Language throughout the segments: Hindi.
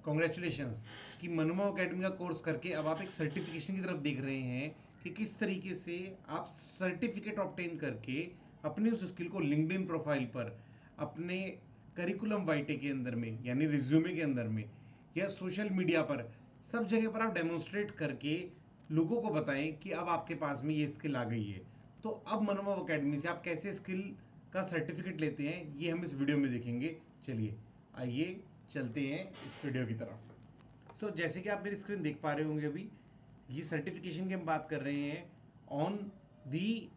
कॉन्ग्रेचुलेशंस कि मनोमा अकेडमी का कोर्स करके अब आप एक सर्टिफिकेशन की तरफ देख रहे हैं कि किस तरीके से आप सर्टिफिकेट ऑब्टेन करके अपने उस स्किल को लिंक्डइन प्रोफाइल पर, अपने करिकुलम वाइटे के अंदर में यानी रिज्यूमे के अंदर में, या सोशल मीडिया पर, सब जगह पर आप डेमोन्स्ट्रेट करके लोगों को बताएं कि अब आपके पास में ये स्किल आ गई है। तो अब मनोमा अकेडमी से आप कैसे स्किल का सर्टिफिकेट लेते हैं ये हम इस वीडियो में देखेंगे। चलिए आइए चलते हैं इस वीडियो की तरफ। सो जैसे कि आप मेरी स्क्रीन देख पा रहे होंगे, अभी ये सर्टिफिकेशन की हम बात कर रहे हैं ऑन दी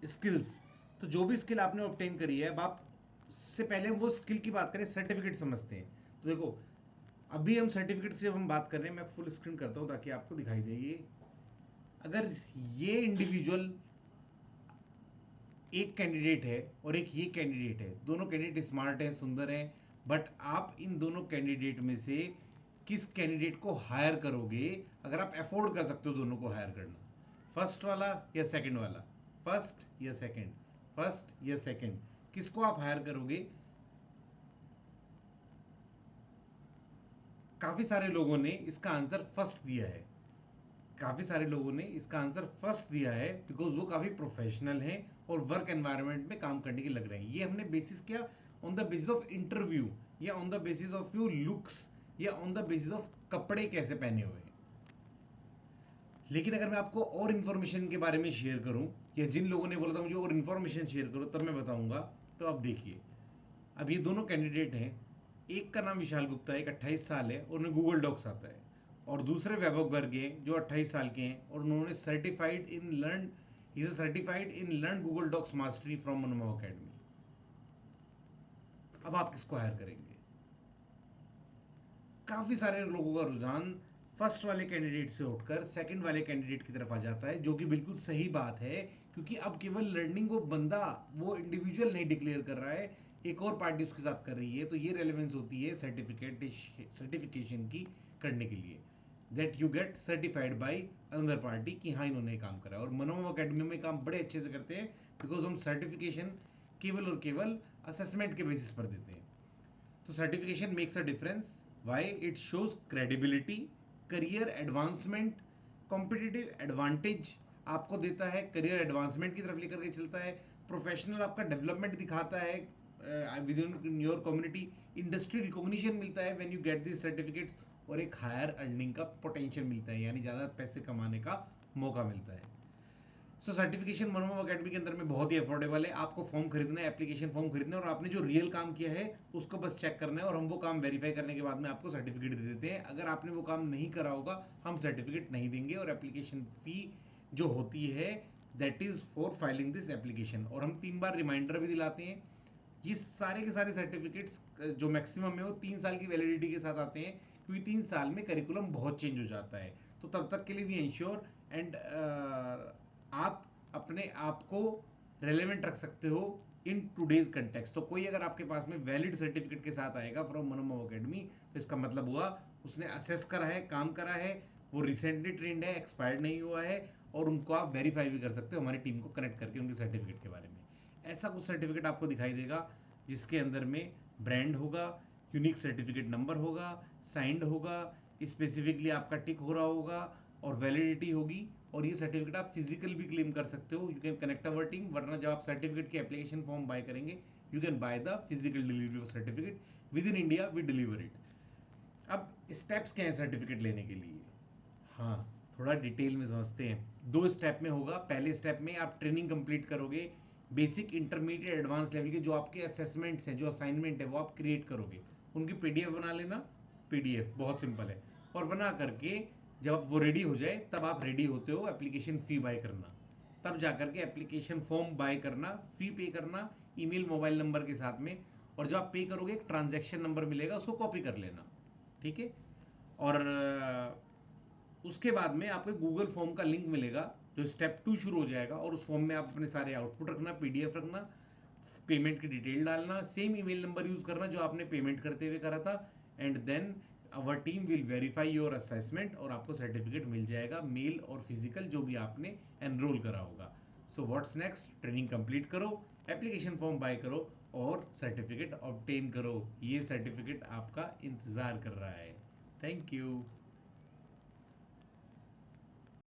स्किल्स। तो जो भी स्किल आपने ऑब्टेन करी है, अब आप उससे पहले वो स्किल की बात करें, सर्टिफिकेट समझते हैं। तो देखो, अभी हम सर्टिफिकेट से हम बात कर रहे हैं। मैं फुल स्क्रीन करता हूं ताकि आपको दिखाई दे। ये अगर ये इंडिविजुअल एक कैंडिडेट है और एक ये कैंडिडेट है, दोनों कैंडिडेट स्मार्ट हैं, सुंदर हैं, बट आप इन दोनों कैंडिडेट में से किस कैंडिडेट को हायर करोगे? अगर आप अफोर्ड कर सकते हो दोनों को हायर करना, फर्स्ट वाला या सेकंड वाला, फर्स्ट या सेकंड, फर्स्ट या सेकंड, किसको आप हायर करोगे? काफी सारे लोगों ने इसका आंसर फर्स्ट दिया है। काफ़ी सारे लोगों ने इसका आंसर फर्स्ट दिया है बिकॉज वो काफ़ी प्रोफेशनल हैं और वर्क एनवायरनमेंट में काम करने के लग रहे हैं। ये हमने बेसिस किया on the basis of interview, या on the basis of you looks, या ऑन द बेसिस ऑफ कपड़े कैसे पहने हुए हैं। लेकिन अगर मैं आपको और इन्फॉर्मेशन के बारे में शेयर करूं, या जिन लोगों ने बोला था मुझे और इन्फॉर्मेशन शेयर करो तब मैं बताऊंगा, तो अब देखिए, अब ये दोनों कैंडिडेट हैं। एक का नाम विशाल गुप्ता है, एक 28 साल है और उन्हें गूगल डॉक्स आता है, और दूसरे वैभव गर्ग हैं जो 28 साल के हैं और उन्होंने certified in learn Google Docs mastery from Manoma academy. अब आप किसको हायर करेंगे? काफी सारे लोगों का रुझान फर्स्ट वाले कैंडिडेट से उठकर सेकंड वाले कैंडिडेट की तरफ आ जाता है, जो कि बिल्कुल सही बात है, क्योंकि अब केवल लर्निंग वो बंदा, वो इंडिविजुअल नहीं डिक्लेयर कर रहा है, एक और पार्टी उसके साथ कर रही है। तो ये रेलेवेंस होती है सर्टिफिकेशन की करने के लिए, that you get certified by another party कि हाँ इन्होंने काम करा है। और मनोमा अकेडमी में काम बड़े अच्छे से करते हैं बिकॉज हम सर्टिफिकेशन केवल और केवल असेसमेंट के बेसिस पर देते हैं। तो certification makes a difference. Why? It shows credibility, career advancement, competitive advantage आपको देता है, करियर एडवांसमेंट की तरफ लेकर के चलता है, प्रोफेशनल आपका डेवलपमेंट दिखाता है with in your community, industry recognition मिलता है when you get this certificates, और एक हायर अर्निंग का पोटेंशियल मिलता है, यानी ज़्यादा पैसे कमाने का मौका मिलता है। सो सर्टिफिकेशन मनोमा अकेडमी के अंदर में बहुत ही अफोर्डेबल है। आपको फॉर्म खरीदना है, एप्लीकेशन फॉर्म खरीदना है, और आपने जो रियल काम किया है उसको बस चेक करना है, और हम वो काम वेरीफाई करने के बाद में आपको सर्टिफिकेट दे देते हैं। अगर आपने वो काम नहीं करा होगा हम सर्टिफिकेट नहीं देंगे, और एप्लीकेशन फ़ी जो होती है that is for filing this application, और हम 3 बार रिमाइंडर भी दिलाते हैं। ये सारे के सारे सर्टिफिकेट्स जो मैक्सिमम है वो 3 साल की वैलिडिटी के साथ आते हैं, क्योंकि 3 साल में करिकुलम बहुत चेंज हो जाता है। तो तब तक के लिए वी इंश्योर एंड आप अपने आप को रेलेवेंट रख सकते हो इन टूडेज कंटेक्स्ट। तो कोई अगर आपके पास में वैलिड सर्टिफिकेट के साथ आएगा फ्रॉम मनोमा अकेडमी, तो इसका मतलब हुआ उसने असेस करा है, काम करा है, वो रिसेंटली ट्रेंड है, एक्सपायर्ड नहीं हुआ है, और उनको आप वेरीफाई भी कर सकते हो हमारी टीम को कनेक्ट करके उनके सर्टिफिकेट के बारे में। ऐसा कुछ सर्टिफिकेट आपको दिखाई देगा जिसके अंदर में ब्रांड होगा, यूनिक सर्टिफिकेट नंबर होगा, साइंड होगा, स्पेसिफिकली आपका टिक हो रहा होगा, और वैलिडिटी होगी, और ये सर्टिफिकेट आप फिजिकल भी क्लेम कर सकते हो। You can connect our team, वरना जब आप सर्टिफिकेट की एप्लीकेशन फॉर्म बाय करेंगे you can buy the physical delivery of certificate within India, we deliver it. अब स्टेप्स क्या हैं सर्टिफिकेट लेने के लिए? हाँ, थोड़ा डिटेल में समझते हैं। 2 स्टेप में होगा। पहले स्टेप में आप ट्रेनिंग कंप्लीट करोगे, बेसिक, इंटरमीडिएट, एडवांस लेवल के जो आपके असेसमेंट्स हैं, जो असाइनमेंट है वो आप क्रिएट करोगे, उनकी पीडीएफ बना लेना। पीडीएफ बहुत सिंपल है, और बना करके जब आप वो रेडी हो जाए तब आप रेडी होते हो एप्लीकेशन फ़ी बाय करना, तब जाकर के एप्लीकेशन फॉर्म बाय करना, फ़ी पे करना ईमेल मोबाइल नंबर के साथ में, और जब आप पे करोगे एक ट्रांजैक्शन नंबर मिलेगा, उसको कॉपी कर लेना, ठीक है। और उसके बाद में आपको गूगल फॉर्म का लिंक मिलेगा जो स्टेप 2 शुरू हो जाएगा, और उस फॉर्म में आप अपने सारे आउटपुट रखना, पीडीएफ रखना, पेमेंट की डिटेल डालना, सेम ईमेल नंबर यूज करना जो आपने पेमेंट करते हुए करा था, and then our team will verify your assessment, और आपको सर्टिफिकेट मिल जाएगा, मेल और फिजिकल जो भी आपने एनरोल करा होगा। So what's next? Training complete करो, एप्लीकेशन फॉर्म बाय करो, और सर्टिफिकेट ऑब्टेन करो। ये सर्टिफिकेट आपका इंतज़ार कर रहा है। Thank you.